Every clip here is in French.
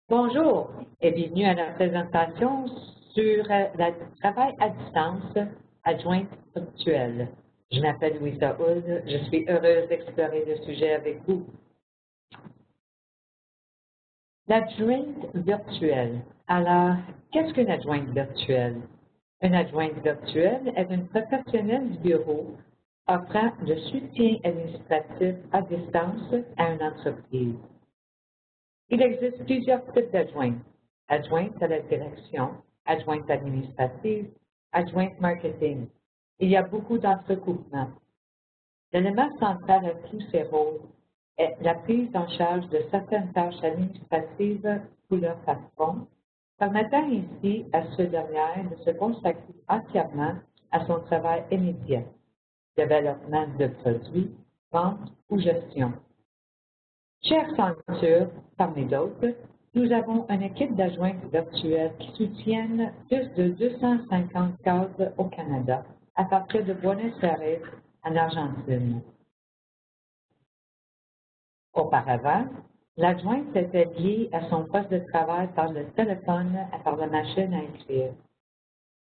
Bonjour et bienvenue à la présentation sur le travail à distance adjointe virtuelle. Je m'appelle Louisa Hood. Je suis heureuse d'explorer le sujet avec vous. L'adjointe virtuelle. Alors, qu'est-ce qu'une adjointe virtuelle? Une adjointe virtuelle est une professionnelle du bureau offrant le soutien administratif à distance à une entreprise. Il existe plusieurs types d'adjointes. Adjointe à la direction, adjointe administrative, adjointe marketing. Il y a beaucoup d'entrecoupements. L'élément central à tous ces rôles est la prise en charge de certaines tâches administratives pour leur patron, permettant ainsi à ce dernier de se consacrer entièrement à son travail immédiat, développement de produits, vente ou gestion. Chez Accenture, parmi d'autres, nous avons une équipe d'adjointes virtuelles qui soutiennent plus de 250 cases au Canada à partir de Buenos Aires, en Argentine. Auparavant, l'adjointe était liée à son poste de travail par le téléphone et par la machine à écrire.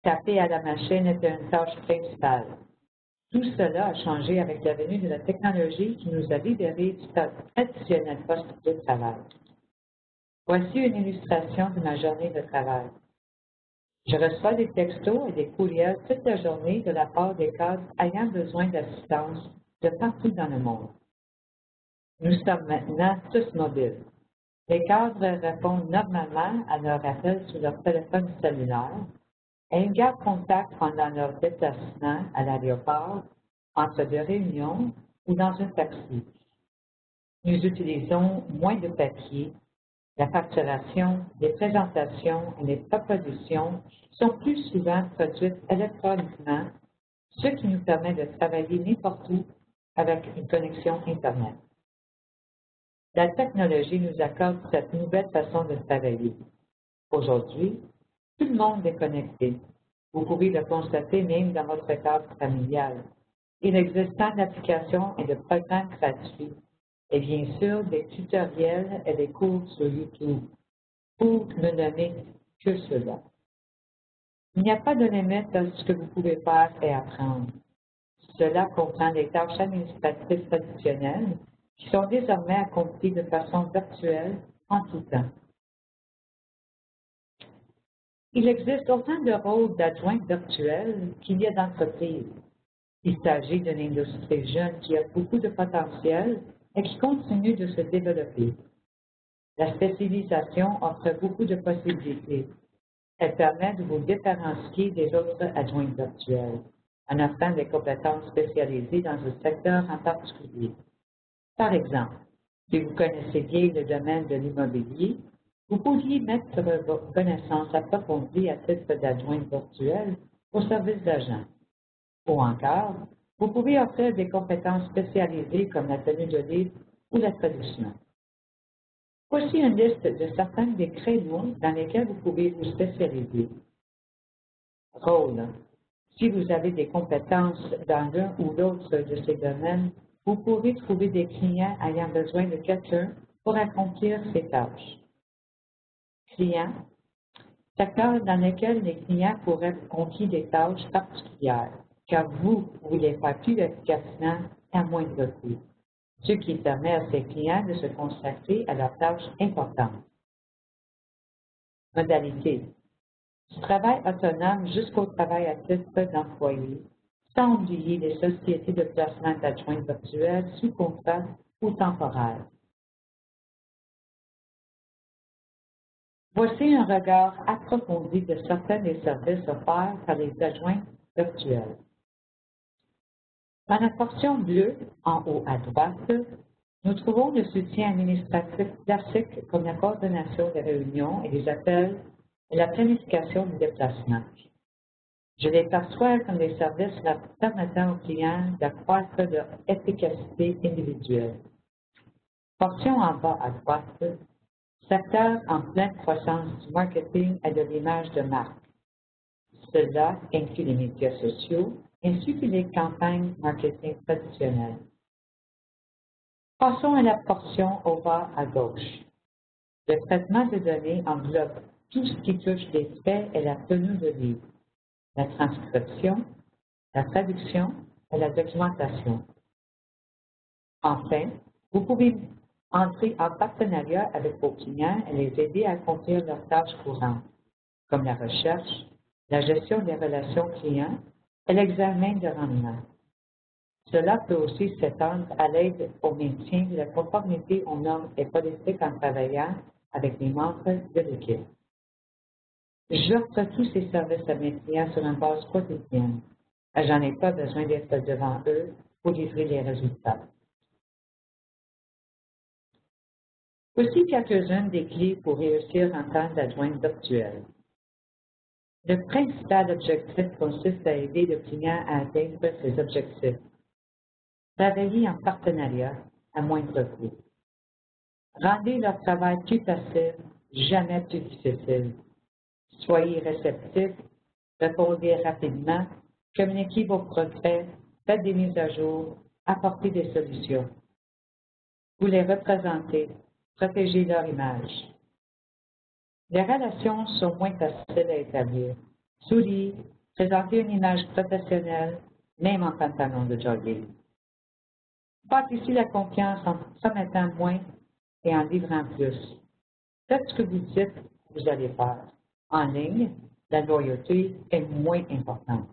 Taper à la machine était une tâche principale. Tout cela a changé avec la venue de la technologie qui nous a libérés du traditionnel poste de travail. Voici une illustration de ma journée de travail. Je reçois des textos et des courriels toute la journée de la part des cadres ayant besoin d'assistance de partout dans le monde. Nous sommes maintenant tous mobiles. Les cadres répondent normalement à leurs appels sur leur téléphone cellulaire et ils gardent contact pendant leur déplacement à l'aéroport, entre deux réunions ou dans un taxi. Nous utilisons moins de papier. La facturation, les présentations et les propositions sont plus souvent produites électroniquement, ce qui nous permet de travailler n'importe où avec une connexion Internet. La technologie nous accorde cette nouvelle façon de travailler. Aujourd'hui, tout le monde est connecté. Vous pouvez le constater même dans votre cadre familial. Il existe tant d'applications et de programmes gratuits, et bien sûr des tutoriels et des cours sur YouTube, pour ne nommer que cela. Il n'y a pas de limite à ce que vous pouvez faire et apprendre. Cela comprend les tâches administratives traditionnelles qui sont désormais accomplies de façon virtuelle en tout temps. Il existe autant de rôles d'adjointe virtuelle qu'il y a d'entreprises. Il s'agit d'une industrie jeune qui a beaucoup de potentiel et qui continue de se développer. La spécialisation offre beaucoup de possibilités. Elle permet de vous différencier des autres adjointes virtuelles en offrant des compétences spécialisées dans un secteur en particulier. Par exemple, si vous connaissez bien le domaine de l'immobilier, vous pourriez mettre vos connaissances approfondies à titre d'adjointe virtuelle au service d'agents. Ou encore, vous pouvez offrir des compétences spécialisées comme la tenue de livre ou la traduction. Voici une liste de certains des créneaux dans lesquels vous pouvez vous spécialiser. Rôle. Si vous avez des compétences dans l'un ou l'autre de ces domaines, vous pourrez trouver des clients ayant besoin de quelqu'un pour accomplir ces tâches. Client. Secteur dans lequel les clients pourraient vous confier des tâches particulières, car vous les faire plus efficacement à moindre coût, ce qui permet à ces clients de se consacrer à leurs tâches importantes. Modalité. Du travail autonome jusqu'au travail à titre d'employé, sans oublier les sociétés de placement d'adjoints virtuels sous contrat ou temporaires. Voici un regard approfondi de certains des services offerts par les adjoints virtuels. Dans la portion bleue, en haut à droite, nous trouvons le soutien administratif classique comme la coordination des réunions et des appels et la planification du déplacement. Je les perçois comme des services permettant aux clients d'accroître leur efficacité individuelle. Portion en bas à droite, secteur en pleine croissance du marketing et de l'image de marque. Cela inclut les médias sociaux ainsi que les campagnes marketing traditionnelles. Passons à la portion au bas à gauche. Le traitement de données englobe tout ce qui touche les faits et la tenue de livres, la transcription, la traduction et la documentation. Enfin, vous pouvez entrer en partenariat avec vos clients et les aider à accomplir leurs tâches courantes, comme la recherche, la gestion des relations clients et l'examen de rendement. Cela peut aussi s'étendre à l'aide au maintien de la conformité aux normes et politiques en travaillant avec les membres de l'équipe. J'offre tous ces services à mes clients sur une base quotidienne. Je n'en ai pas besoin d'être devant eux pour livrer les résultats. Voici quelques-unes des clés pour réussir en tant d'adjointe virtuelle. Le principal objectif consiste à aider le client à atteindre ses objectifs. Travailler en partenariat à moindre coût. Rendez leur travail plus facile, jamais plus difficile. Soyez réceptifs, répondez rapidement, communiquez vos progrès, faites des mises à jour, apportez des solutions. Vous les représentez, protégez leur image. Les relations sont moins faciles à établir. Souriez, présentez une image professionnelle, même en pantalon de jogging. Bâtissez la confiance en promettant moins et en livrant plus. Faites ce que vous dites, vous allez faire. En ligne, la loyauté est moins importante.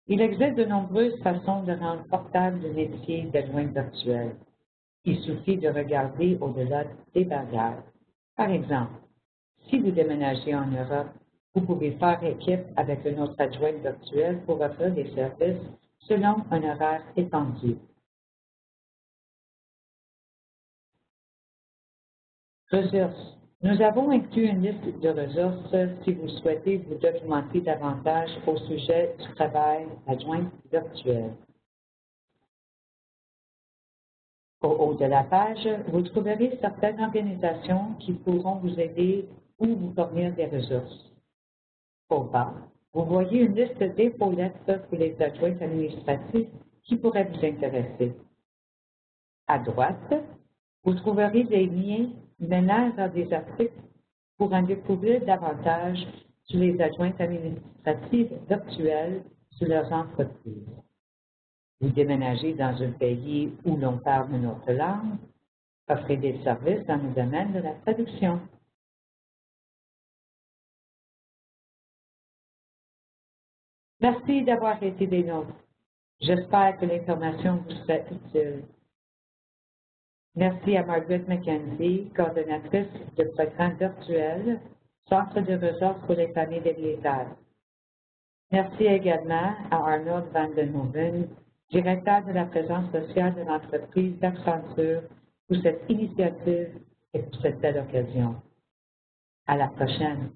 Il existe de nombreuses façons de rendre portable le métier d'adjointe virtuelle. Il suffit de regarder au-delà des barrières. Par exemple, si vous déménagez en Europe, vous pouvez faire équipe avec une autre adjointe virtuelle pour offrir des services selon un horaire étendu. Ressources. Nous avons inclus une liste de ressources si vous souhaitez vous documenter davantage au sujet du travail adjoint virtuel. Au haut de la page, vous trouverez certaines organisations qui pourront vous aider ou vous fournir des ressources. Au bas, vous voyez une liste d'épaulettes pour les adjoints administratifs qui pourraient vous intéresser. À droite, vous trouverez des liens menant vers des articles pour en découvrir davantage sur les adjointes administratives virtuelles sur leurs entreprises. Vous déménagez dans un pays où l'on parle une autre langue, offrez des services dans le domaine de la traduction. Merci d'avoir été des nôtres. J'espère que l'information vous sera utile. Merci à Margaret McKenzie, coordonnatrice de programme virtuel, Centre de ressources pour les familles délétères. Merci également à Arnold van den Hoven, directeur de la présence sociale de l'entreprise d'Accenture, pour cette initiative et pour cette belle occasion. À la prochaine.